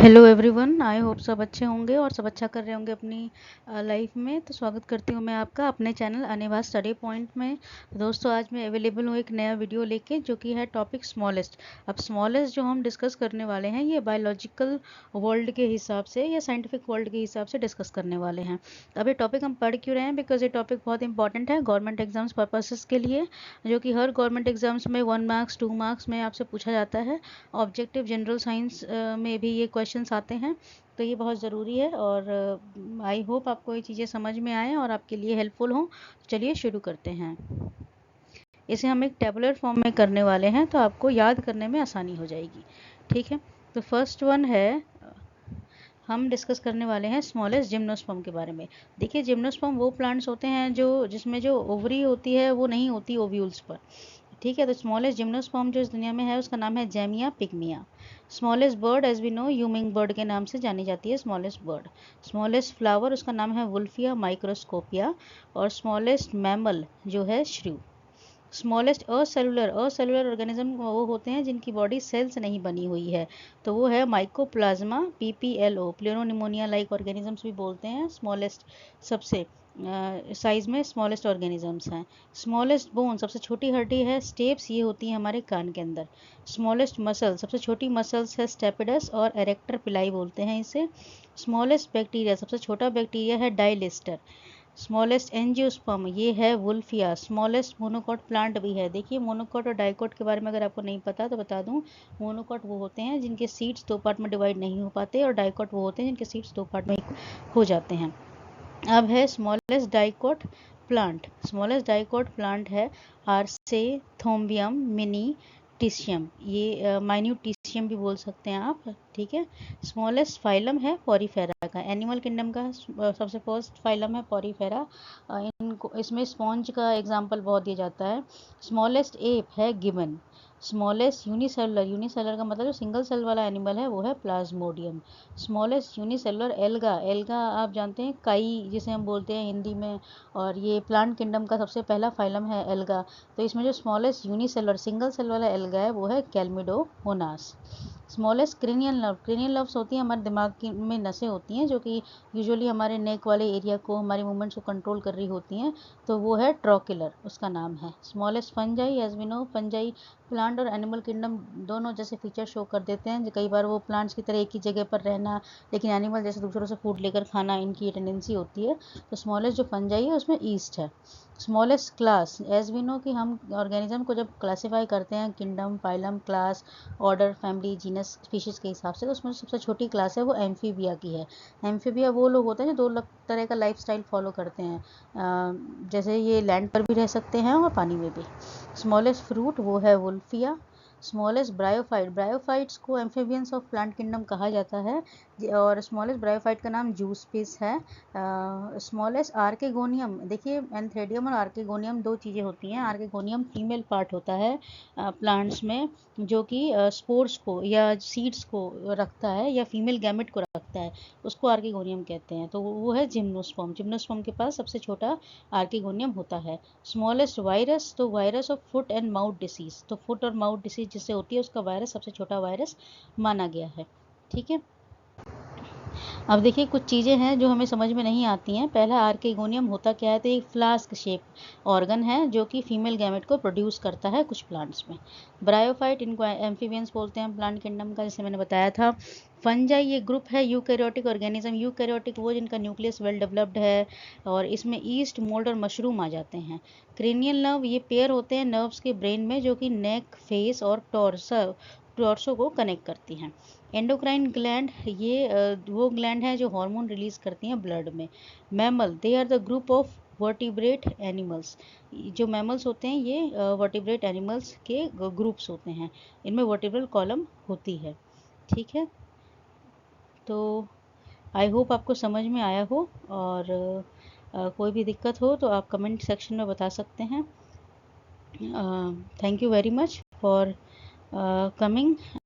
Hello everyone, I hope सब अच्छे होंगे और सब अच्छा कर रहे होंगे अपनी लाइफ में। तो स्वागत करती हूँ मैं आपका अपने चैनल अनिवास स्टडी पॉइंट में। दोस्तों, आज मैं अवेलेबल हूँ एक नया वीडियो लेके, जो कि है टॉपिक स्मॉलेस्ट। अब स्मॉलेस्ट जो हम डिस्कस करने वाले हैं, ये बायोलॉजिकल वर्ल्ड के हिसाब से या साइंटिफिक वर्ल्ड के हिसाब से डिस्कस करने वाले हैं। अब ये टॉपिक हम पढ़ क्यों रहे हैं? बिकॉज ये टॉपिक बहुत इंपॉर्टेंट है गवर्नमेंट एग्जाम्स पर्पसेस के लिए, जो कि हर गवर्नमेंट एग्जाम्स में 1 मार्क्स 2 मार्क्स में आपसे पूछा जाता है। ऑब्जेक्टिव जनरल साइंस में भी ये क्वेश्चंस आते हैं, तो ये बहुत ज़रूरी है। और आई होप आपको ये चीज़ें समझ में आए और आपके लिए हेल्पफुल हों। चलिए शुरू करते हैं। इसे हम एक टेबुलर फॉर्म में करने वाले हैं, तो आपको याद करने में आसानी हो जाएगी। ठीक है, तो फर्स्ट वन है, हम डिस्कस करने वाले हैं स्मॉलेस्ट जिम्नोस्पर्म के बारे में। देखिए, जिम्नोस्पर्म वो प्लांट्स होते हैं जिसमें जो ओवरी होती है वो नहीं होती ओव्यूल्स पर। ठीक है, तो स्मॉलेस्ट जिम्नोस्पर्म जो इस दुनिया में है उसका नाम है जेमिया पिग्मिया। Smallest bird as we know hummingbird के नाम से जानी जाती है स्मॉलेस्ट बर्ड। स्मॉलेस्ट फ्लावर उसका नाम है वुल्फिया माइक्रोस्कोपिया। और स्मॉलेस्ट मैमल जो है श्रू। स्मॉलेस्ट असेलुलर ऑर्गेनिज्म वो होते हैं जिनकी बॉडी सेल से नहीं बनी हुई है, तो वो है माइकोप्लाज्मा PPLO। प्लेरोनिमोनिया लाइक ऑर्गेनिजम्स भी बोलते हैं स्मॉलेस्ट, सबसे साइज में स्मॉलेस्ट ऑर्गेनिजम्स हैं। स्मॉलेस्ट बोन, सबसे छोटी हड्डी है स्टेप्स, ये होती है हमारे कान के अंदर। स्मॉलेस्ट मसल, सबसे छोटी मसल्स है स्टेपिडस और एरेक्टर पिलाई बोलते हैं इसे। स्मॉलेस्ट बैक्टीरिया, सबसे छोटा बैक्टीरिया है डाइलिस्टर। स्मॉलेस्ट एंजियोस्पर्म ये है वुल्फिया। स्मॉलेस्ट मोनोकॉट प्लांट भी है। देखिए, मोनोकॉट और डाइकॉट के बारे में अगर आपको नहीं पता तो बता दूं। मोनोकॉट वो होते हैं जिनके सीड्स 2 पार्ट में डिवाइड नहीं हो पाते, और डाइकॉट वो होते हैं जिनके सीड्स 2 पार्ट में हो जाते हैं। अब है smallest dicot plant. Smallest dicot plant है आर्सेथोम्बियम मिनी टिशियम। ये माइन्यूटिशियम भी बोल सकते हैं आप। ठीक है, स्मॉलेस्ट फाइलम है पॉरीफेरा का। एनिमल किंगडम का सबसे फर्स्ट फाइलम है पॉरीफेरा। इनको इसमें स्पॉन्ज का एग्जाम्पल बहुत दिया जाता है। स्मॉलेस्ट एप है गिबन। स्मॉलेस्ट यूनिसेलुलर का मतलब जो सिंगल सेल वाला एनिमल है वो है प्लाज्मोडियम। स्मॉलेस्ट यूनिसेलुलर एल्गा आप जानते हैं, काई जिसे हम बोलते हैं हिंदी में। और ये प्लांट किंगडम का सबसे पहला फाइलम है एल्गा। तो इसमें जो स्मॉलेस्ट यूनिसेलुलर सिंगल सेल वाला एल्गा है वो है कैल्मिडोमोनास। स्मॉलेस्ट क्रेनियल नर्व्स होती हैं हमारे दिमाग में, नसें होती हैं जो कि यूजुअली हमारे नेक वाले एरिया को, हमारी मूवमेंट्स को कंट्रोल कर रही होती हैं, तो वो है ट्रोकिलर, उसका नाम है। Smallest fungi, as we know fungi plant और एनिमल किंगडम दोनों जैसे फीचर शो कर देते हैं। कई बार वो प्लांट्स की तरह एक ही जगह पर रहना, लेकिन एनिमल जैसे दूसरों से फूड लेकर खाना, इनकी टेंडेंसी होती है। तो स्मॉलेस्ट जो फंजाई है उसमें ईस्ट है। Smallest class, as we know कि हम ऑर्गेनिज्म को जब क्लासीफाई करते हैं kingdom, phylum, class, order, family, genus, species के हिसाब से, तो उसमें सबसे छोटी क्लास है वो एम्फीबिया की है। एम्फीबिया वो लोग होते हैं जो 2 तरह का लाइफस्टाइल फॉलो करते हैं, जैसे ये लैंड पर भी रह सकते हैं और पानी में भी। स्मॉलेस्ट फ्रूट वो है वुल्फिया। स्मॉलेस्ट ब्रायोफाइट्स को एम्फीबियंस ऑफ प्लांट किंगडम कहा जाता है। और स्मॉलेस्ट ब्रायोफाइट का नाम जूसपिस है। स्मॉलेस्ट आर्केगोनियम, देखिए एंथ्रेडियम और आर्केगोनियम 2 चीज़ें होती हैं। आर्केगोनियम फीमेल पार्ट होता है प्लांट्स में, जो कि स्पोर्स को या सीड्स को रखता है या फीमेल गैमेट को रखता है, उसको आर्केगोनियम कहते हैं। तो वो है जिम्नोस्पर्म के पास सबसे छोटा आर्केगोनियम होता है। स्मॉलेस्ट वायरस, तो virus of foot and mouth disease, तो फुट और माउथ डिसीज जिससे होती है उसका वायरस सबसे छोटा वायरस माना गया है। ठीक है, अब देखिए कुछ चीज़ें हैं जो हमें समझ में नहीं आती हैं। पहला, आर्केगोनियम होता क्या है? तो एक फ्लास्क शेप ऑर्गन है जो कि फीमेल गैमेट को प्रोड्यूस करता है कुछ प्लांट्स में। ब्रायोफाइट, इनको एम्फीबियंस बोलते हैं प्लांट किंगडम का, जैसे मैंने बताया था। फंजाई ये ग्रुप है यूकैरियोटिक ऑर्गेनिज्म। यूकैरियोटिक वो जिनका न्यूक्लियस वेल डेवलप्ड है, और इसमें ईस्ट, मोल्ड और मशरूम आ जाते हैं। क्रेनियल नर्व, ये पेयर होते हैं नर्व्स के ब्रेन में, जो कि नेक, फेस और टॉर्सो को कनेक्ट करती हैं। एंडोक्राइन ग्लैंड, ये वो ग्लैंड है जो हार्मोन रिलीज करती हैं ब्लड में। Mammal, they are the group of vertebrate animals. जो मैमल्स होते हैं ये वर्टिब्रेट एनिमल्स के ग्रुप्स होते हैं, इनमें वर्टिब्रल कॉलम होती है। ठीक है, तो आई होप आपको समझ में आया हो, और कोई भी दिक्कत हो तो आप कमेंट सेक्शन में बता सकते हैं। Thank you very much for coming.